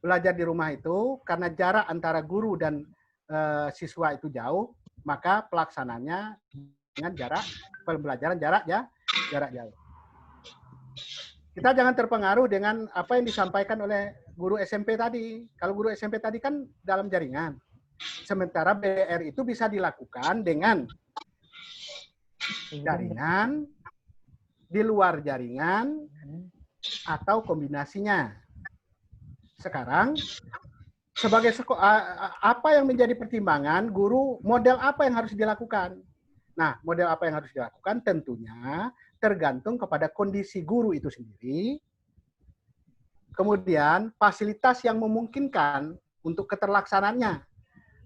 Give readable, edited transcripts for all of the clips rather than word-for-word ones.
belajar di rumah itu karena jarak antara guru dan siswa itu jauh, maka pelaksananya dengan jarak pembelajaran jarak jauh. Kita jangan terpengaruh dengan apa yang disampaikan oleh guru SMP tadi. Kalau guru SMP tadi kan dalam jaringan. Sementara BR itu bisa dilakukan dengan jaringan, di luar jaringan, atau kombinasinya. Sekarang, sebagai apa yang menjadi pertimbangan guru, model apa yang harus dilakukan? Nah, model apa yang harus dilakukan tentunya tergantung kepada kondisi guru itu sendiri, kemudian fasilitas yang memungkinkan untuk keterlaksanaannya.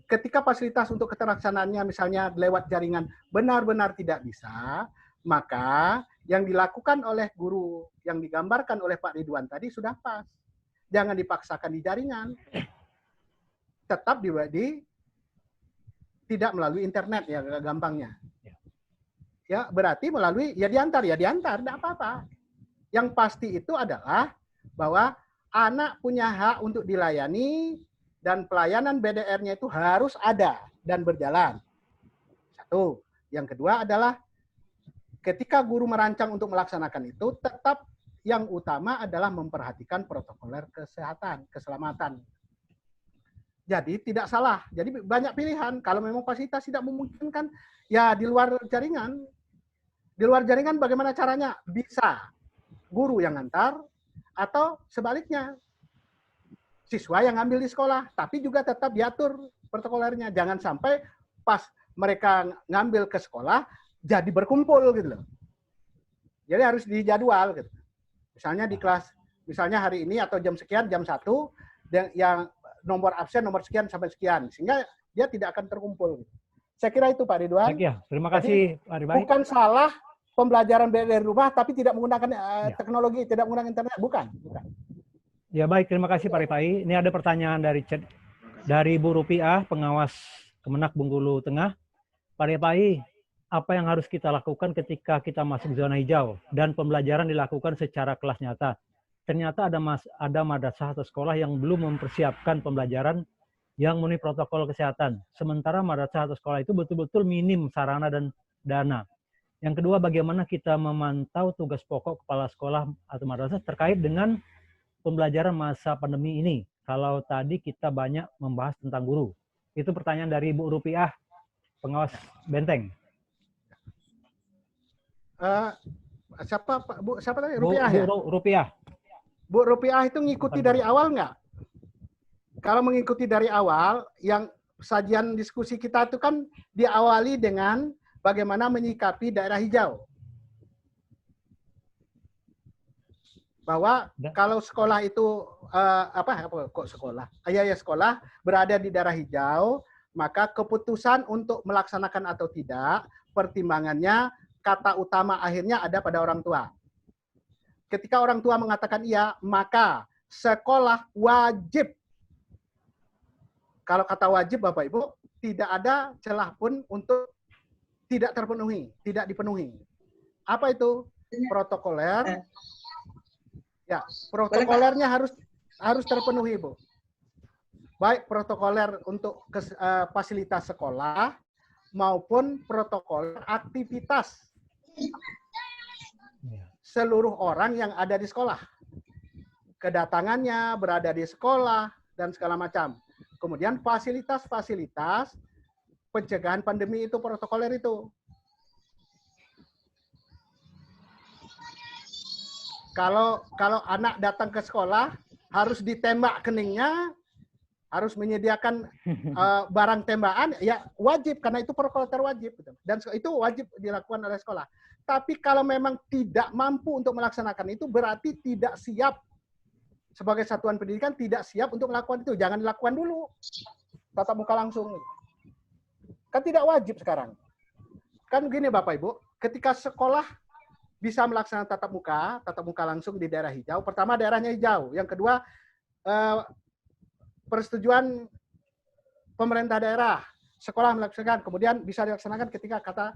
Ketika fasilitas untuk keterlaksanaannya misalnya lewat jaringan benar-benar tidak bisa, maka yang dilakukan oleh guru yang digambarkan oleh Pak Ridwan tadi sudah pas. Jangan dipaksakan di jaringan. Tetap tidak melalui internet ya gampangnya. Ya berarti melalui ya diantar, tidak apa-apa. Yang pasti itu adalah bahwa anak punya hak untuk dilayani dan pelayanan BDR-nya itu harus ada dan berjalan. Satu. Yang kedua adalah ketika guru merancang untuk melaksanakan itu, tetap yang utama adalah memperhatikan protokoler kesehatan, keselamatan. Jadi tidak salah. Jadi banyak pilihan. Kalau memang fasilitas tidak memungkinkan, ya di luar jaringan. Di luar jaringan bagaimana caranya? Bisa guru yang ngantar atau sebaliknya. Siswa yang ngambil di sekolah, tapi juga tetap diatur protokolernya. Jangan sampai pas mereka ngambil ke sekolah, jadi berkumpul gitu loh. Jadi harus dijadwal gitu. Misalnya di kelas, misalnya hari ini atau jam sekian, jam 1, yang nomor absen nomor sekian sampai sekian, sehingga dia tidak akan terkumpul. Saya kira itu Pak Ridwan. Ya, terima kasih Pak Ridwan. Bukan salah pembelajaran dari rumah, tapi tidak menggunakan teknologi, tidak menggunakan internet, bukan. Ya baik, terima kasih Pak Rifai. Ini ada pertanyaan dari chat dari Bu Rupiah, pengawas Kemenak Bengkulu Tengah. Pak Rifai, apa yang harus kita lakukan ketika kita masuk zona hijau dan pembelajaran dilakukan secara kelas nyata? Ternyata ada madrasah atau sekolah yang belum mempersiapkan pembelajaran yang memenuhi protokol kesehatan. Sementara madrasah atau sekolah itu betul-betul minim sarana dan dana. Yang kedua, bagaimana kita memantau tugas pokok kepala sekolah atau madrasah terkait dengan pembelajaran masa pandemi ini? Kalau tadi kita banyak membahas tentang guru. Itu pertanyaan dari Bu Rupiah, pengawas Benteng. Siapa tadi? Rupiah ya? Bu Rupiah. Bu Rupiah itu ngikuti dari awal nggak? Kalau mengikuti dari awal, yang sajian diskusi kita itu kan diawali dengan bagaimana menyikapi daerah hijau. Bahwa kalau sekolah itu sekolah berada di daerah hijau, maka keputusan untuk melaksanakan atau tidak, pertimbangannya kata utama akhirnya ada pada orang tua. Ketika orang tua mengatakan iya, maka sekolah wajib. Kalau kata wajib Bapak Ibu, tidak ada celah pun untuk tidak terpenuhi, tidak dipenuhi. Apa itu? Protokoler. Ya, protokolernya harus terpenuhi, Bu. Baik protokoler untuk fasilitas sekolah maupun protokoler aktivitas seluruh orang yang ada di sekolah. Kedatangannya, berada di sekolah, dan segala macam. Kemudian fasilitas-fasilitas pencegahan pandemi itu, protokoler itu. Kalau anak datang ke sekolah, harus ditembak keningnya, harus menyediakan barang tembakan, ya wajib, karena itu protokoler wajib. Dan itu wajib dilakukan oleh sekolah. Tapi kalau memang tidak mampu untuk melaksanakan itu, berarti tidak siap. Sebagai satuan pendidikan tidak siap untuk melakukan itu. Jangan dilakukan dulu. Tatap muka langsung. Kan tidak wajib sekarang. Kan begini Bapak Ibu, ketika sekolah bisa melaksanakan tatap muka langsung di daerah hijau. Pertama daerahnya hijau. Yang kedua persetujuan pemerintah daerah. Sekolah melaksanakan. Kemudian bisa dilaksanakan ketika kata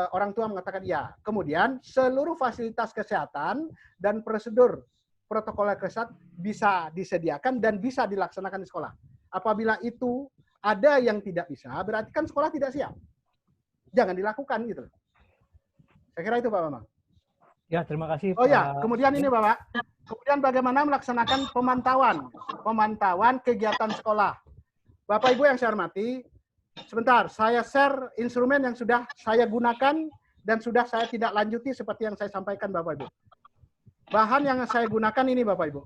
orang tua mengatakan iya. Kemudian seluruh fasilitas kesehatan dan prosedur protokol kesehatan bisa disediakan dan bisa dilaksanakan di sekolah. Apabila itu ada yang tidak bisa, berarti kan sekolah tidak siap. Jangan dilakukan gitu. Saya kira itu Pak Bambang. Ya, terima kasih Oh Pak. ya, kemudian ini Bapak. Kemudian bagaimana melaksanakan pemantauan kegiatan sekolah. Bapak Ibu yang saya hormati, sebentar, saya share instrumen yang sudah saya gunakan dan sudah saya tidak lanjuti seperti yang saya sampaikan Bapak Ibu. Bahan yang saya gunakan ini Bapak Ibu.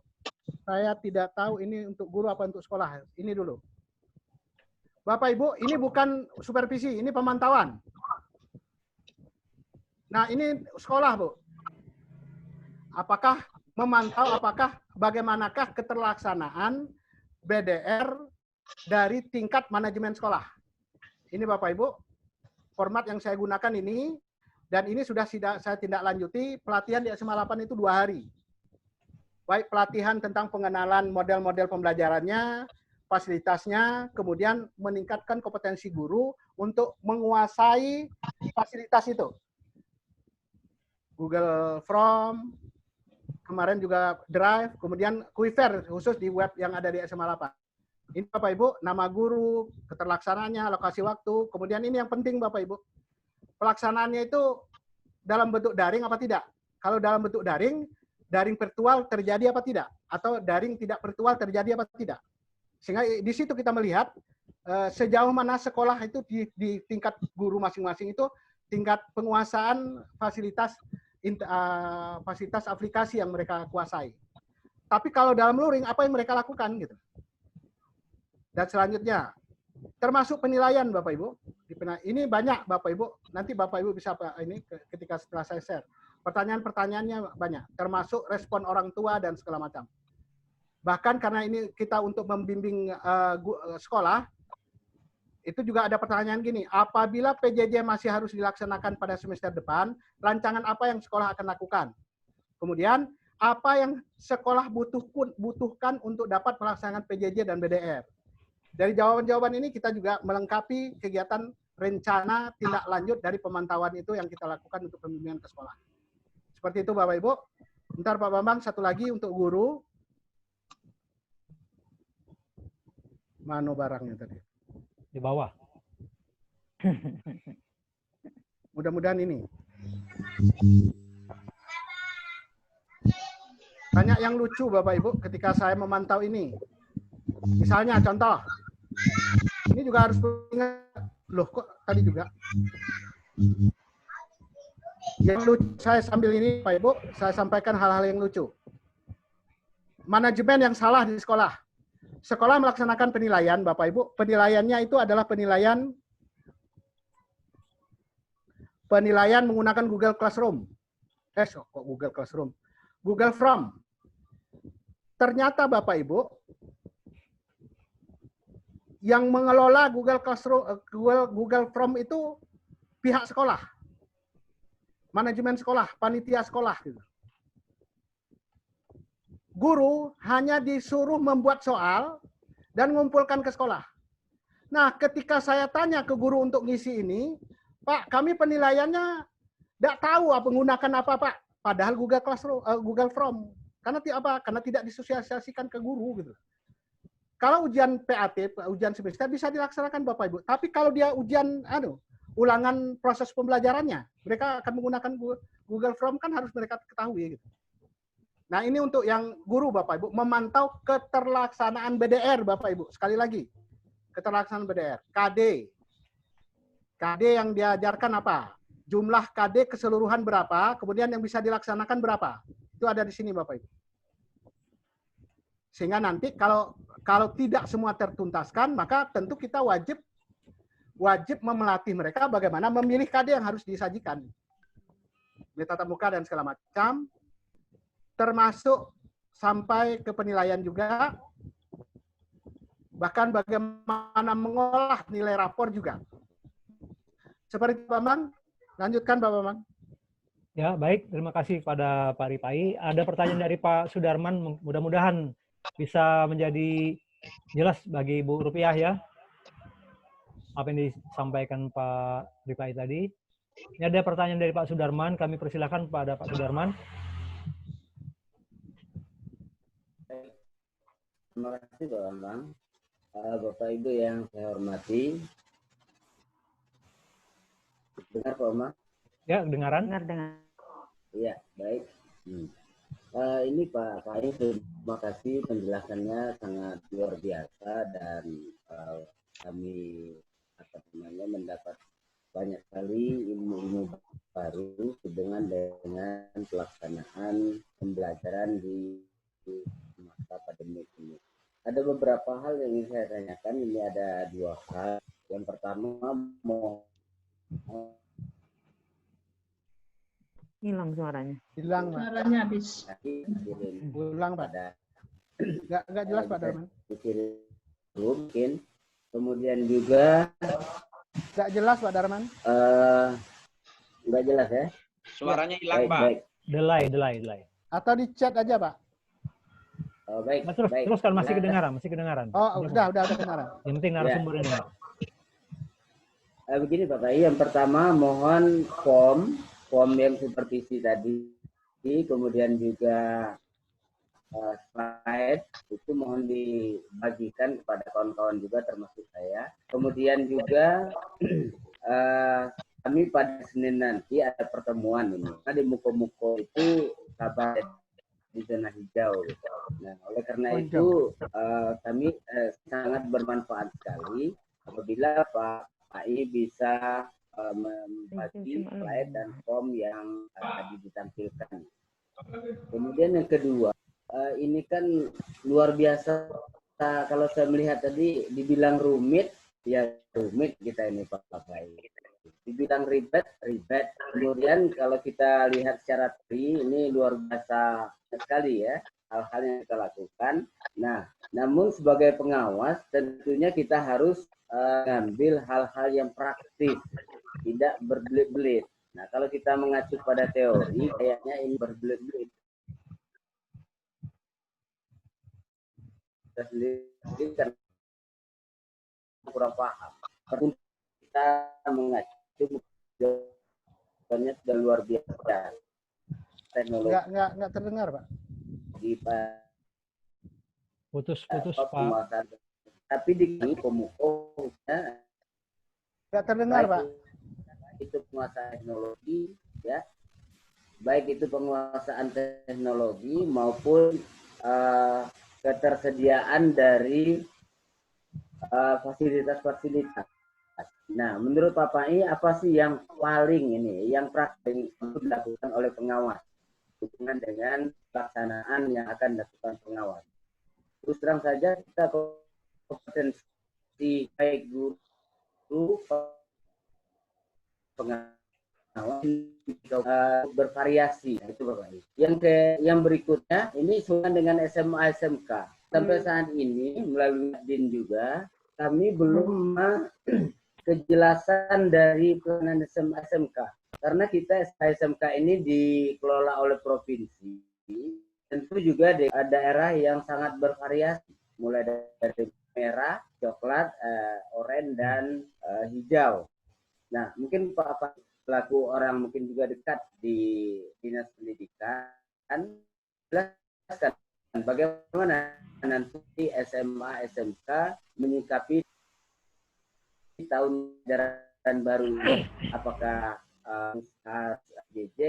Saya tidak tahu ini untuk guru apa untuk sekolah. Ini dulu. Bapak Ibu, ini bukan supervisi, ini pemantauan. Nah, ini sekolah, Bu. Apakah memantau, bagaimanakah keterlaksanaan BDR dari tingkat manajemen sekolah. Ini Bapak Ibu, format yang saya gunakan ini, dan ini sudah saya tindak lanjuti, pelatihan di SMA 8 itu 2 hari. Baik pelatihan tentang pengenalan model-model pembelajarannya, fasilitasnya, kemudian meningkatkan kompetensi guru untuk menguasai fasilitas itu. Google Form, kemarin juga Drive, kemudian Quiver khusus di web yang ada di SMA 8. Ini Bapak Ibu, nama guru, keterlaksanaannya, alokasi waktu, kemudian ini yang penting Bapak Ibu. Pelaksanaannya itu dalam bentuk daring apa tidak? Kalau dalam bentuk daring virtual terjadi apa tidak? Atau daring tidak virtual terjadi apa tidak? Sehingga di situ kita melihat sejauh mana sekolah itu di tingkat guru masing-masing itu tingkat penguasaan fasilitas aplikasi yang mereka kuasai. Tapi kalau dalam luring apa yang mereka lakukan gitu. Dan selanjutnya termasuk penilaian Bapak Ibu. Ini banyak Bapak Ibu. Nanti Bapak Ibu bisa ini ketika setelah saya share. Pertanyaan-pertanyaannya banyak, termasuk respon orang tua dan segala macam. Bahkan karena ini kita untuk membimbing sekolah, itu juga ada pertanyaan gini, apabila PJJ masih harus dilaksanakan pada semester depan, rancangan apa yang sekolah akan lakukan? Kemudian, apa yang sekolah butuhkan untuk dapat melaksanakan PJJ dan BDR? Dari jawaban-jawaban ini kita juga melengkapi kegiatan rencana tindak lanjut dari pemantauan itu yang kita lakukan untuk pembimbingan ke sekolah. Seperti itu Bapak Ibu. Bentar Pak Bambang, satu lagi untuk guru. Mana barangnya tadi? Di bawah. Mudah-mudahan ini. Banyak yang lucu Bapak Ibu ketika saya memantau ini. Misalnya contoh, ini juga harus ingat, loh kok tadi juga. Yang lucu, saya sambil ini Pak Ibu, saya sampaikan hal-hal yang lucu. Manajemen yang salah di sekolah. Sekolah melaksanakan penilaian, Bapak Ibu. Penilaiannya itu adalah penilaian menggunakan Google Classroom. Kok Google Classroom? Google Form. Ternyata Bapak Ibu, yang mengelola Google Classroom, Google Form itu pihak sekolah, manajemen sekolah, panitia sekolah. Gitu. Guru hanya disuruh membuat soal dan mengumpulkan ke sekolah. Nah, ketika saya tanya ke guru untuk ngisi ini, Pak, kami penilaiannya tidak tahu menggunakan apa, Pak. Padahal Google Classroom, Google Form, karena tidak disosialisasikan ke guru gitu. Kalau ujian PAT, ujian semester bisa dilaksanakan Bapak Ibu. Tapi kalau dia ujian ulangan proses pembelajarannya, mereka akan menggunakan Google Form, kan harus mereka ketahui gitu. Nah, ini untuk yang guru Bapak Ibu, memantau keterlaksanaan BDR Bapak Ibu. Sekali lagi, keterlaksanaan BDR. KD yang diajarkan apa? Jumlah KD keseluruhan berapa, kemudian yang bisa dilaksanakan berapa. Itu ada di sini Bapak Ibu. Sehingga nanti kalau tidak semua tertuntaskan, maka tentu kita wajib memelatih mereka bagaimana memilih KD yang harus disajikan. Di tatap muka dan segala macam, termasuk sampai ke penilaian juga, bahkan bagaimana mengolah nilai rapor juga. Seperti Pak Bambang, lanjutkan Pak Bambang. Ya, baik. Terima kasih pada Pak Ripai. Ada pertanyaan dari Pak Sudarman, mudah-mudahan bisa menjadi jelas bagi Ibu Rupiah ya. Apa yang disampaikan Pak Ripai tadi. Ini ada pertanyaan dari Pak Sudarman, kami persilakan pada Pak Sudarman. Terima kasih Pak Bambang. Bapak Ibu yang saya hormati. Dengar Pak Bambang? Ya, kedengaran? Dengar. Iya, baik. Ini Pak Fahim, terima kasih penjelasannya sangat luar biasa dan kami mendapat banyak sekali ilmu-ilmu baru dengan pelaksanaan pembelajaran di masa pandemi ini. Ada beberapa hal yang ingin saya tanyakan. Ini ada dua hal. Yang pertama, Hilang suaranya. Hilang, Pak. Suaranya habis. Ulang, Pak. Nggak jelas, Pak Darman. Mungkin. Kemudian juga nggak jelas, Pak Darman. Nggak jelas ya? Suaranya hilang, Baik, Pak. baik. Delay. Atau di chat aja, Pak. Oh, baik. Nah, terus kan masih kedengaran. Oh, udah kedengaran. Yang penting narasumber ini. Begini Bapak, yang pertama mohon form yang supervisi tadi, kemudian juga slide itu mohon dibagikan kepada kawan-kawan juga termasuk saya. Kemudian juga kami pada Senin nanti ada pertemuan ini. Nah, di Muko-Muko itu kabar di zona hijau. Nah, oleh karena itu kami sangat bermanfaat sekali apabila Pak AI bisa membagi slide dan form yang tadi ditampilkan. Kemudian yang kedua, ini kan luar biasa. Kalau saya melihat tadi dibilang rumit, ya rumit kita ini Pak AI. Dibilang ribet. Kemudian kalau kita lihat secara teori, ini luar biasa sekali ya hal-hal yang kita lakukan. Nah, namun sebagai pengawas tentunya kita harus ngambil hal-hal yang praktis, tidak berbelit-belit. Nah, kalau kita mengacu pada teori, kayaknya ini berbelit-belit. Kita sendiri kan kurang paham. Perlu kita mengacu jawabannya sudah luar biasa. Teknologi nggak terdengar, Pak. di Putus, Pak. Tapi di Komuko Nggak terdengar, Pak. Itu penguasaan teknologi, ya. Baik itu penguasaan teknologi maupun ketersediaan dari fasilitas-fasilitas. Nah, menurut Pak Pai, apa sih yang paling yang praktik dilakukan oleh pengawas hubungan dengan pelaksanaan yang akan dilakukan pengawas? Terus terang saja kita kompetensi baik guru pengawas bervariasi, itu Bapak. Yang berikutnya ini hubungan dengan SMA SMK. Sampai saat ini melalui DIN juga kami belum kejelasan dari pelayanan SMA SMK. Karena kita SMK ini dikelola oleh provinsi, tentu juga di daerah yang sangat bervariasi, mulai dari merah, coklat, oranye, dan hijau. Nah, mungkin Pak pelaku orang mungkin juga dekat di dinas pendidikan, jelaskan bagaimana nanti SMA SMK menyikapi tahun ajaran baru ini, apakah JJ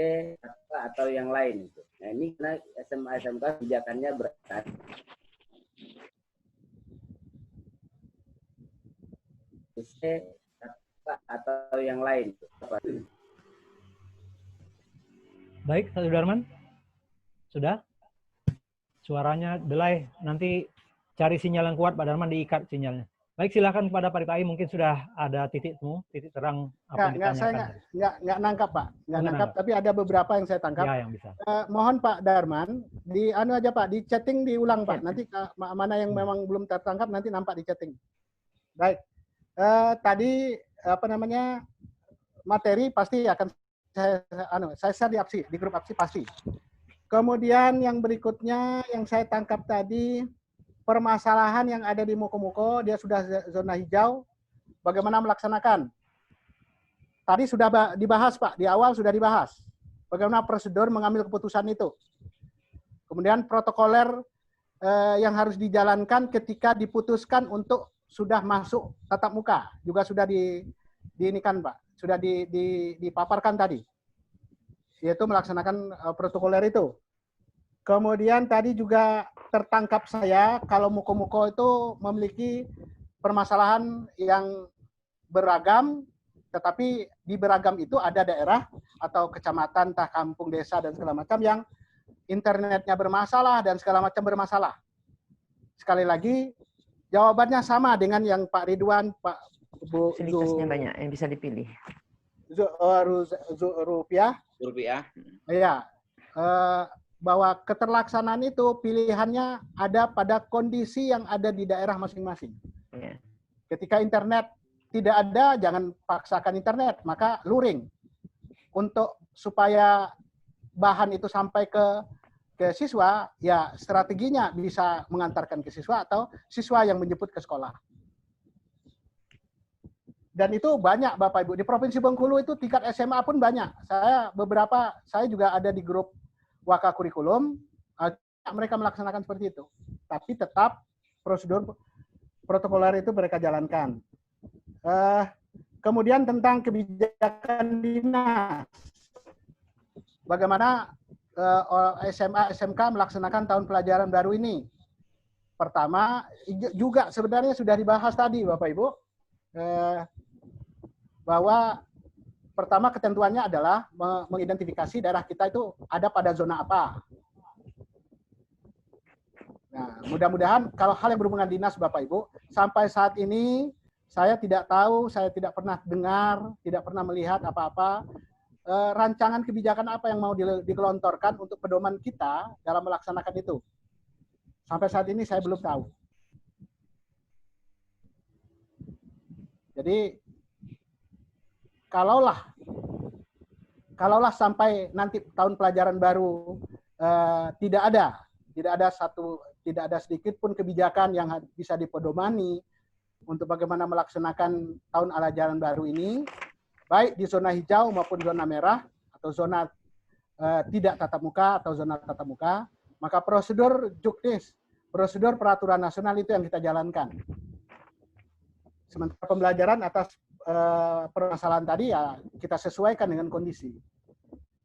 atau yang lain itu. Nah, ini karena SMA SMK kebijakannya berat atau yang lain. Baik, Pak Sudarman. Sudah? Suaranya delay. Nanti cari sinyal yang kuat, Pak Darman, diikat sinyalnya. Baik, silakan kepada Pak Ritai, mungkin sudah ada titik terang apa yang ditanyakan. Nggak nangkap, Pak. Nggak nangkap, tapi ada beberapa yang saya tangkap. Ya, yang bisa. Mohon Pak Darman, aja Pak, di chatting diulang Pak. Nanti mana yang memang belum tertangkap nanti nampak di chatting. Baik. Tadi materi pasti akan saya share di grup APSI pasti. Kemudian yang berikutnya yang saya tangkap tadi, permasalahan yang ada di Muko-Muko, dia sudah zona hijau, bagaimana melaksanakan? Tadi sudah dibahas Pak, di awal sudah dibahas. Bagaimana prosedur mengambil keputusan itu. Kemudian protokoler yang harus dijalankan ketika diputuskan untuk sudah masuk tatap muka. Juga sudah diinikan Pak, sudah dipaparkan tadi. Yaitu melaksanakan protokoler itu. Kemudian tadi juga tertangkap saya kalau muko-muko itu memiliki permasalahan yang beragam, tetapi di beragam itu ada daerah atau kecamatan, entah kampung, desa, dan segala macam yang internetnya bermasalah dan segala macam bermasalah. Sekali lagi, jawabannya sama dengan yang Pak Ridwan, Pak Bu Fasilitasnya banyak yang bisa dipilih. Rupiah. Ya, bahwa keterlaksanaan itu pilihannya ada pada kondisi yang ada di daerah masing-masing. Ya. Ketika internet tidak ada, jangan paksakan internet, maka luring. Untuk supaya bahan itu sampai ke siswa, ya strateginya bisa mengantarkan ke siswa atau siswa yang menjemput ke sekolah. Dan itu banyak Bapak Ibu. Di Provinsi Bengkulu itu tingkat SMA pun banyak. Saya juga ada di grup Waka Kurikulum, mereka melaksanakan seperti itu. Tapi tetap prosedur protokoler itu mereka jalankan. Kemudian tentang kebijakan dinas. Bagaimana SMA, SMK melaksanakan tahun pelajaran baru ini. Pertama, juga sebenarnya sudah dibahas tadi Bapak Ibu, bahwa pertama ketentuannya adalah mengidentifikasi daerah kita itu ada pada zona apa. Nah, mudah-mudahan kalau hal yang berhubungan dinas Bapak Ibu, sampai saat ini saya tidak tahu, saya tidak pernah dengar, tidak pernah melihat apa-apa rancangan kebijakan apa yang mau digelontorkan untuk pedoman kita dalam melaksanakan itu. Sampai saat ini saya belum tahu. Jadi kalaulah sampai nanti tahun pelajaran baru tidak ada sedikit pun kebijakan yang bisa dipedomani untuk bagaimana melaksanakan tahun ajaran baru ini, baik di zona hijau maupun zona merah atau zona tidak tatap muka atau zona tatap muka, maka prosedur juknis, prosedur peraturan nasional itu yang kita jalankan. Sementara pembelajaran atas permasalahan tadi ya kita sesuaikan dengan kondisi.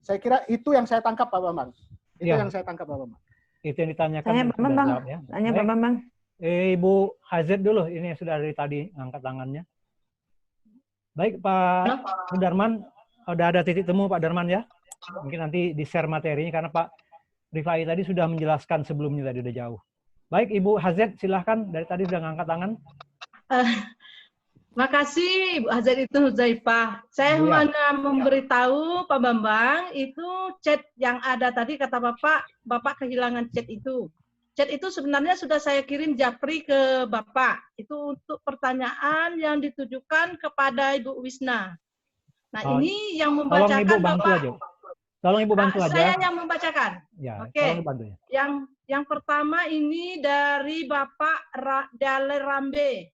Saya kira itu yang saya tangkap Pak Bambang. Itu yang saya tangkap Pak Bambang. Itu yang ditanyakan. Tanya Pak Bambang. Ya. Tanya Pak Bambang. Ibu Hazet dulu, ini sudah dari tadi angkat tangannya. Baik Pak Darman, udah ada titik temu Pak Darman ya? Mungkin nanti di-share materinya karena Pak Rifai tadi sudah menjelaskan sebelumnya tadi udah jauh. Baik Ibu Hazet, silahkan dari tadi sudah ngangkat tangan. Makasih Ibu Hazet itu Huzaifah. Saya hanya memberitahu Pak Bambang itu chat yang ada tadi kata Bapak kehilangan chat itu. Chat itu sebenarnya sudah saya kirim japri ke Bapak. Itu untuk pertanyaan yang ditujukan kepada Ibu Wisna. Nah ini yang membacakan Ibu bantu Bapak. aja. Tolong Ibu bantu aja. Saya yang membacakan. Ya, Oke. bantu ya. Yang pertama ini dari Bapak Dale Rambe.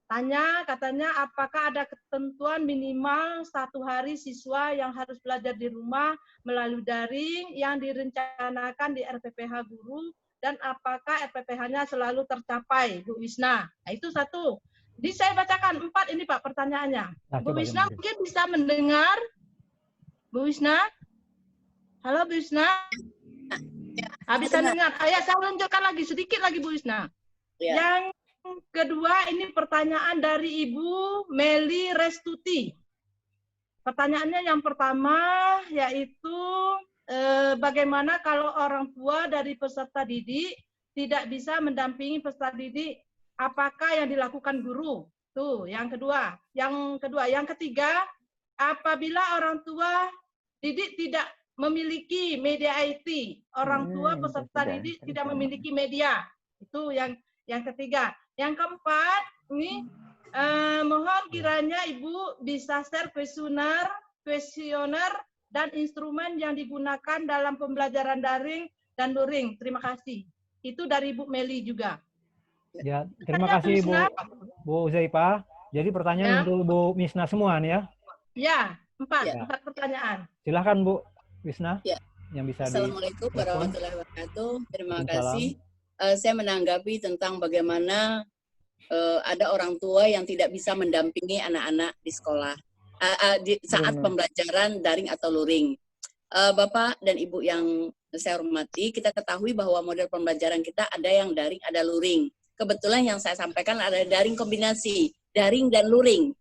Katanya apakah ada ketentuan minimal 1 hari siswa yang harus belajar di rumah melalui daring yang direncanakan di RPPH guru dan apakah RPPH-nya selalu tercapai, Bu Wisna? Nah, itu satu. Jadi saya bacakan 4 ini Pak pertanyaannya. Nah, Bu Wisna mungkin bisa mendengar? Bu Wisna? Halo Bu Wisna? Ya, bisa dengar. Ya, saya lanjutkan lagi sedikit lagi Bu Wisna. Ya. Yang kedua ini pertanyaan dari Ibu Meli Restuti. Pertanyaannya yang pertama yaitu bagaimana kalau orang tua dari peserta didik tidak bisa mendampingi peserta didik, apakah yang dilakukan guru? Tuh, yang kedua. Yang ketiga, apabila orang tua didik tidak memiliki media IT, orang tua peserta didik tidak memiliki media. Itu yang ketiga. Yang keempat, ini mohon kiranya Ibu bisa share kuesioner dan instrumen yang digunakan dalam pembelajaran daring dan luring. Terima kasih. Itu dari Ibu Meli juga. Ya, terima kasih Bu Huzaifah. Jadi pertanyaan untuk Bu Wisna semua nih ya? Ya, 4 pertanyaan. Silahkan Bu Wisna. Ya. Yang bisa Assalamualaikum warahmatullahi wabarakatuh. Terima kasih saya menanggapi tentang bagaimana ada orang tua yang tidak bisa mendampingi anak-anak di sekolah saat pembelajaran daring atau luring. Bapak dan Ibu yang saya hormati, kita ketahui bahwa model pembelajaran kita ada yang daring, ada luring. Kebetulan yang saya sampaikan ada daring kombinasi, daring dan luring.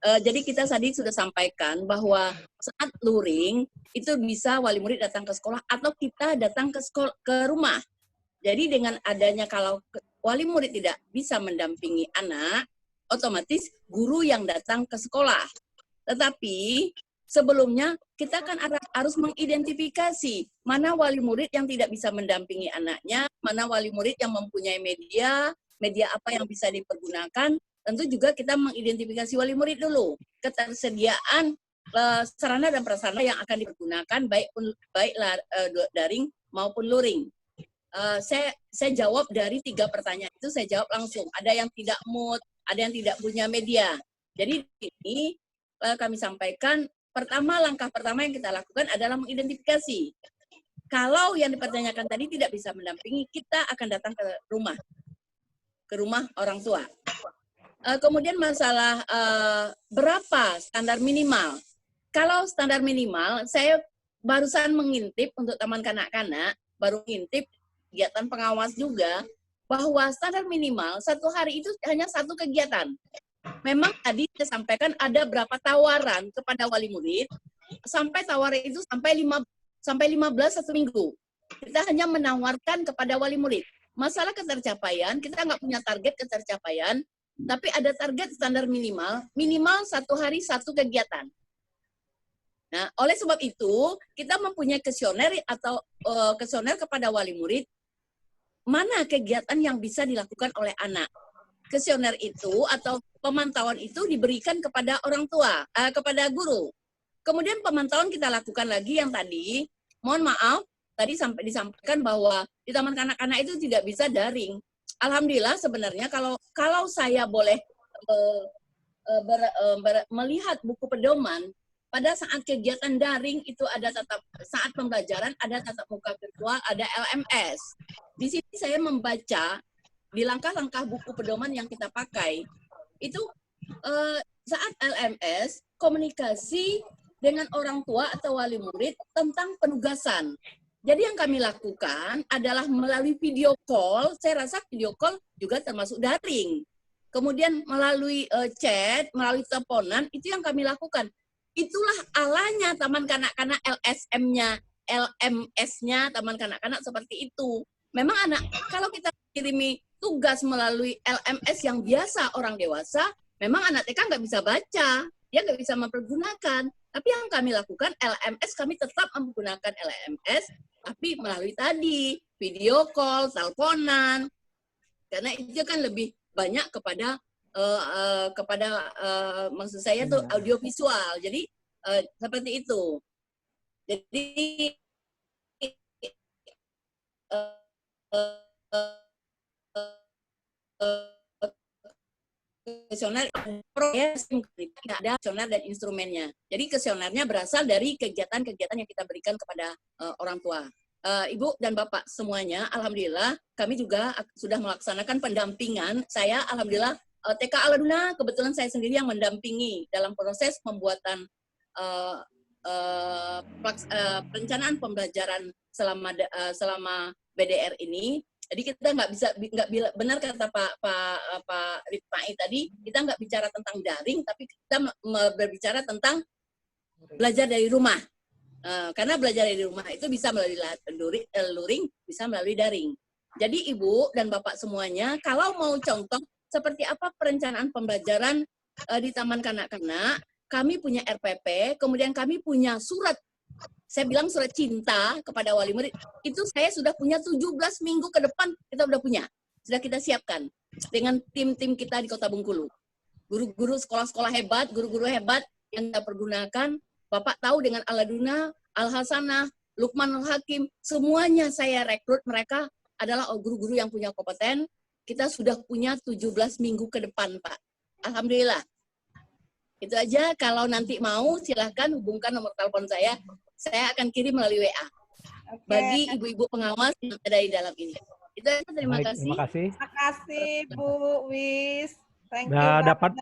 Jadi kita tadi sudah sampaikan bahwa saat luring itu bisa wali murid datang ke sekolah atau kita datang ke rumah. Jadi dengan adanya kalau wali murid tidak bisa mendampingi anak, otomatis guru yang datang ke sekolah. Tetapi sebelumnya kita kan harus mengidentifikasi mana wali murid yang tidak bisa mendampingi anaknya, mana wali murid yang mempunyai media apa yang bisa dipergunakan. Tentu juga kita mengidentifikasi wali murid dulu, ketersediaan sarana dan prasarana yang akan dipergunakan baik daring maupun luring. Saya jawab dari 3 pertanyaan itu, saya jawab langsung. Ada yang tidak mood, ada yang tidak punya media. Jadi ini kami sampaikan, langkah pertama yang kita lakukan adalah mengidentifikasi. Kalau yang dipertanyakan tadi tidak bisa mendampingi, kita akan datang ke rumah orang tua. Kemudian masalah berapa standar minimal. Kalau standar minimal, saya barusan mengintip untuk taman kanak-kanak, baru ngintip kegiatan pengawas juga, bahwa standar minimal 1 hari itu hanya 1 kegiatan. Memang tadi saya sampaikan ada berapa tawaran kepada wali murid, sampai tawaran itu sampai 15 1 minggu. Kita hanya menawarkan kepada wali murid. Masalah ketercapaian, kita nggak punya target ketercapaian, tapi ada target standar minimal 1 hari 1 kegiatan. Nah, oleh sebab itu, kita mempunyai kuesioner atau kuesioner kepada wali murid, mana kegiatan yang bisa dilakukan oleh anak. Kuesioner itu atau pemantauan itu diberikan kepada orang tua, kepada guru. Kemudian pemantauan kita lakukan lagi yang tadi, mohon maaf, tadi sampai disampaikan bahwa di taman kanak-kanak itu tidak bisa daring. Alhamdulillah sebenarnya kalau saya boleh melihat buku pedoman, pada saat kegiatan daring itu ada saat pembelajaran ada tatap muka virtual, ada LMS. Di sini saya membaca di langkah-langkah buku pedoman yang kita pakai, itu saat LMS, komunikasi dengan orang tua atau wali murid tentang penugasan. Jadi yang kami lakukan adalah melalui video call, saya rasa video call juga termasuk daring. Kemudian melalui chat, melalui teleponan, itu yang kami lakukan. Itulah alanya Taman Kanak-Kanak LMS-nya Taman Kanak-Kanak seperti itu. Memang kalau kita kirimi tugas melalui LMS yang biasa orang dewasa, memang anak TK nggak bisa baca, dia nggak bisa mempergunakan. Tapi yang kami lakukan LMS, kami tetap menggunakan LMS, tapi melalui tadi video call, teleponan, karena itu kan lebih banyak kepada maksud saya tuh audiovisual. Jadi seperti itu. Jadi kuesioner ada kuesioner dan instrumennya. Jadi kuesionernya berasal dari kegiatan-kegiatan yang kita berikan kepada orang tua. Ibu dan Bapak semuanya, alhamdulillah kami juga sudah melaksanakan pendampingan. Saya alhamdulillah TK Aladuna kebetulan saya sendiri yang mendampingi dalam proses pembuatan perencanaan pembelajaran selama BDR ini. Jadi kita nggak benar kata Pak Ritmai tadi, kita nggak bicara tentang daring, tapi kita berbicara tentang belajar dari rumah. Karena belajar dari rumah itu bisa melalui luring, bisa melalui daring. Jadi Ibu dan Bapak semuanya, kalau mau contoh seperti apa perencanaan pembelajaran di Taman Kanak-Kanak, kami punya RPP, kemudian kami punya surat, saya bilang surat cinta kepada wali murid, itu saya sudah punya 17 minggu ke depan, kita sudah punya. Sudah kita siapkan dengan tim-tim kita di Kota Bengkulu. Guru-guru sekolah-sekolah hebat, guru-guru hebat yang kita pergunakan, Bapak tahu dengan Aladuna, Al-Hasanah, Lukman Al-Hakim, semuanya saya rekrut mereka adalah guru-guru yang punya kompeten. Kita sudah punya 17 minggu ke depan, Pak. Alhamdulillah. Itu aja, kalau nanti mau silahkan hubungkan nomor telepon saya akan kirim melalui WA. Bagi ibu-ibu pengawas yang ada di dalam ini. Itu aja, terima Baik, kasih. terima kasih. Terima kasih Bu Wis. Thank you. Sudah Pak. dapat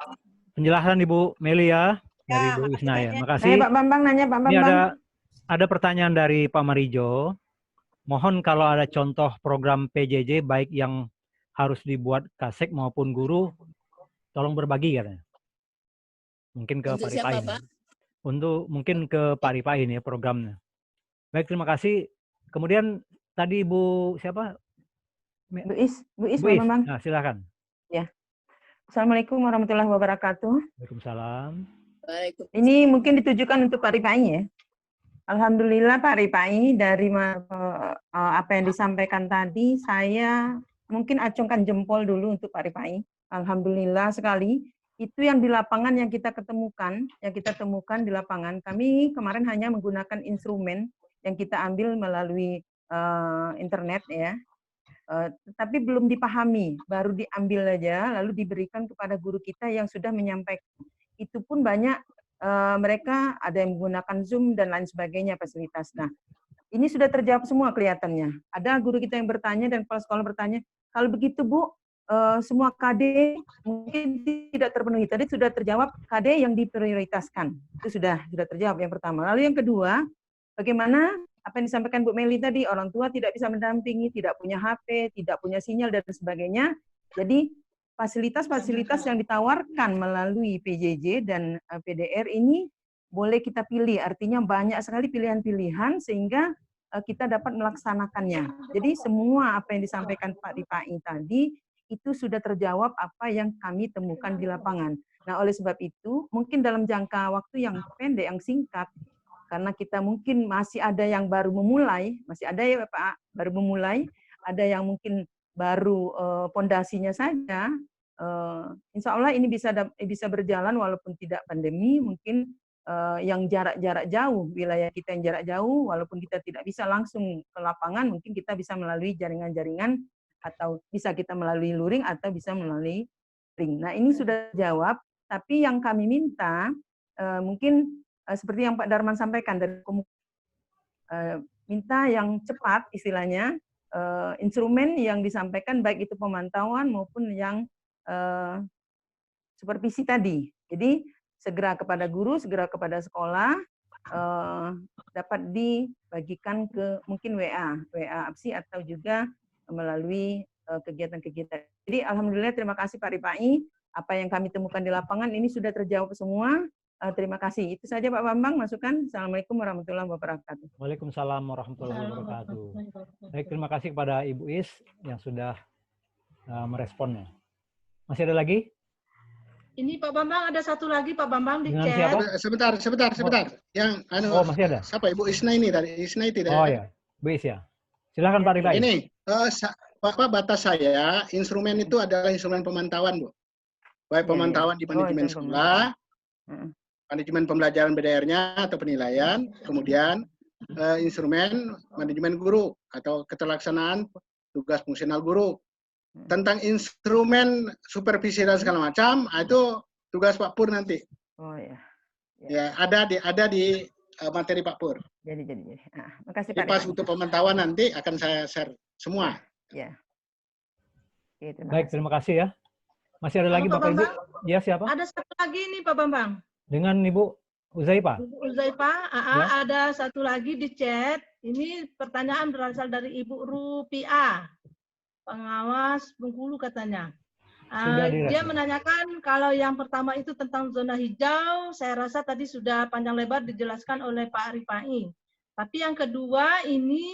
penjelasan Ibu Meli ya dari Ya, Bu makasih Wisna ya. banyak. Makasih. Pak Bambang nanya, Pak Ini Bambang. ada pertanyaan dari Pak Marijo. Mohon kalau ada contoh program PJJ baik yang harus dibuat Kasek maupun guru, tolong berbagi katanya. Mungkin ke Untuk Pak siapa, Ripain. Pak? Untuk mungkin ke Pak Ripain ya programnya. Baik, terima kasih. Kemudian tadi Bu siapa? Bu Is, Bu Pak Is. Bambang. Nah, silakan. Ya. Assalamualaikum warahmatullahi wabarakatuh. Waalaikumsalam. Waalaikumsalam. Ini mungkin ditujukan untuk Pak Ripai ya. Alhamdulillah Pak Ripai, dari apa yang disampaikan tadi, saya mungkin acungkan jempol dulu untuk Pak Ripai. Alhamdulillah sekali. Itu yang di lapangan yang kita temukan di lapangan. Kami kemarin hanya menggunakan instrumen yang kita ambil melalui internet ya. Tetapi belum dipahami, baru diambil aja, lalu diberikan kepada guru kita yang sudah menyampaikan. Itu pun banyak mereka ada yang menggunakan Zoom dan lain sebagainya fasilitas. Nah, ini sudah terjawab semua kelihatannya. Ada guru kita yang bertanya dan kepala sekolah bertanya, kalau begitu Bu, semua KD mungkin tidak terpenuhi. Tadi sudah terjawab KD yang diprioritaskan. Itu sudah terjawab yang pertama. Lalu yang kedua, bagaimana apa yang disampaikan Bu Meli tadi, orang tua tidak bisa mendampingi, tidak punya HP, tidak punya sinyal dan sebagainya. Jadi fasilitas-fasilitas yang ditawarkan melalui PJJ dan PDR ini boleh kita pilih, artinya banyak sekali pilihan-pilihan sehingga kita dapat melaksanakannya. Jadi semua apa yang disampaikan Pak Ripai tadi itu sudah terjawab apa yang kami temukan di lapangan. Nah, oleh sebab itu mungkin dalam jangka waktu yang pendek, yang singkat, karena kita mungkin masih ada yang baru memulai, masih ada ya Pak, baru memulai, ada yang mungkin baru pondasinya saja, insya Allah ini bisa berjalan walaupun tidak pandemi, mungkin yang jarak jauh, wilayah kita yang jarak jauh, walaupun kita tidak bisa langsung ke lapangan, mungkin kita bisa melalui jaringan-jaringan, atau bisa kita melalui luring, atau bisa melalui ring. Nah ini sudah jawab, tapi yang kami minta, mungkin seperti yang Pak Darman sampaikan, dari minta yang cepat istilahnya, instrumen yang disampaikan baik itu pemantauan maupun yang supervisi tadi. Jadi segera kepada guru, segera kepada sekolah, dapat dibagikan ke mungkin WA APSI atau juga melalui kegiatan-kegiatan. Jadi alhamdulillah terima kasih Pak Ripai, apa yang kami temukan di lapangan ini sudah terjawab semua. Terima kasih. Itu saja Pak Bambang, masukan. Assalamualaikum warahmatullahi wabarakatuh. Waalaikumsalam warahmatullahi wabarakatuh. Baik, terima kasih kepada Ibu Is yang sudah meresponnya. Masih ada lagi? Ini Pak Bambang, ada satu lagi Pak Bambang di Dengan chat. siapa? Sebentar. Yang masih ada. Siapa Ibu Isna ini tadi? Isna tidak? Oh ya, Bu Is ya. Silakan Pak Ripai. Ini batas saya, instrumen itu adalah instrumen pemantauan, Bu. Baik pemantauan di manajemen sekolah, manajemen pembelajaran BDR-nya atau penilaian, kemudian instrumen manajemen guru atau keterlaksanaan tugas fungsional guru. Tentang instrumen supervisi dan segala macam, itu tugas Pak Pur nanti. Oh ya. Ya, ada di materi Pak Pur. Jadi. Makasih Jadi Pak pas Ripai. untuk pemantauan nanti akan saya share semua. Ya. Oke, Baik, terima kasih ya. Masih ada lagi Pak Bapak Ibu? Bambang? Ya, siapa? Ada satu lagi nih Pak Bambang. Dengan Ibu Uzaifa. Ibu Uzaifa, Ya. ada satu lagi di chat. Ini pertanyaan berasal dari Ibu Rupiah, pengawas Bengkulu katanya. Dia menanyakan kalau yang pertama itu tentang zona hijau, saya rasa tadi sudah panjang lebar dijelaskan oleh Pak Ripai. Tapi yang kedua ini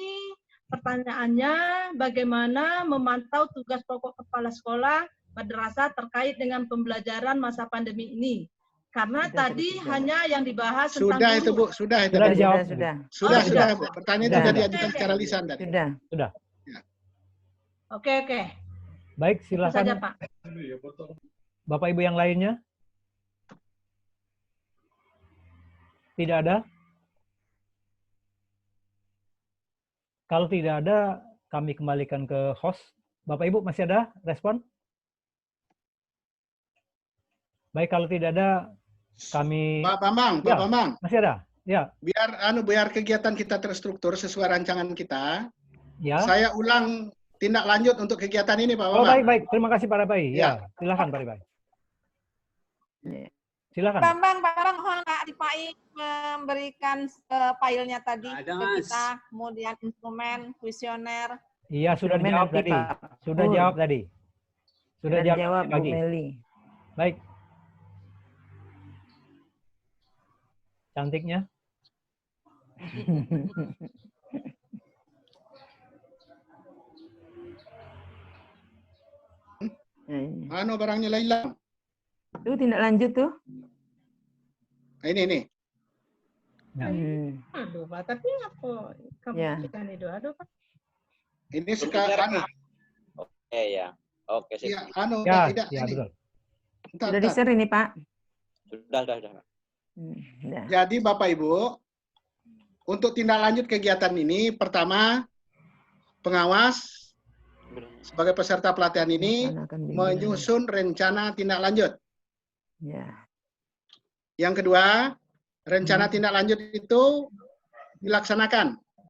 pertanyaannya bagaimana memantau tugas pokok kepala sekolah madrasah terkait dengan pembelajaran masa pandemi ini. Karena tadi hanya yang dibahas tentang Sudah itu Bu, sudah itu. Sudah dijawab. Sudah Bu. Pertanyaan itu sudah diajukan secara lisan tadi. Sudah. Oke. Baik, Itu saja, silakan Pak. Bapak Ibu yang lainnya. Tidak ada? Kalau tidak ada, kami kembalikan ke host. Bapak Ibu masih ada respon? Baik, kalau tidak ada, kami... Pak Bambang, Ya. Pak Bambang. Masih ada? Ya. Biar kegiatan kita terstruktur sesuai rancangan kita. Ya. Saya ulang tindak lanjut untuk kegiatan ini, Pak Oh, Bambang. baik. Terima kasih Pak Ripai. Ya. Ya, silakan Pak Ripai. Ya. Silakan. Bambang, mohon Kak Ripai memberikan filenya tadi Ada, ke Mas. kita, kemudian instrumen, kuesioner. Iya, sudah Instrumen dijawab nanti, tadi. Pak. Sudah Pur. jawab tadi. Sudah Sudah dijawab Bu pagi. Meli. Baik. Cantiknya. Anu barangnya hilang. Tuh tindak lanjut tuh. Ini. Ya. Aduh, Pak, tapi apa kamu Ya. berikan itu? Aduh, Pak. Ini sekarang Ya. Oke, sip. ya, anu Ya, tidak ya ini. betul. Bentar, Sudah bentar. di-share ini, Pak. Sudah. Sudah. Jadi Bapak Ibu, untuk tindak lanjut kegiatan ini, pertama pengawas sebagai peserta pelatihan ini Rencanakan bimbingan. menyusun rencana tindak lanjut. Ya. Yang kedua, rencana tindak lanjut itu dilaksanakan.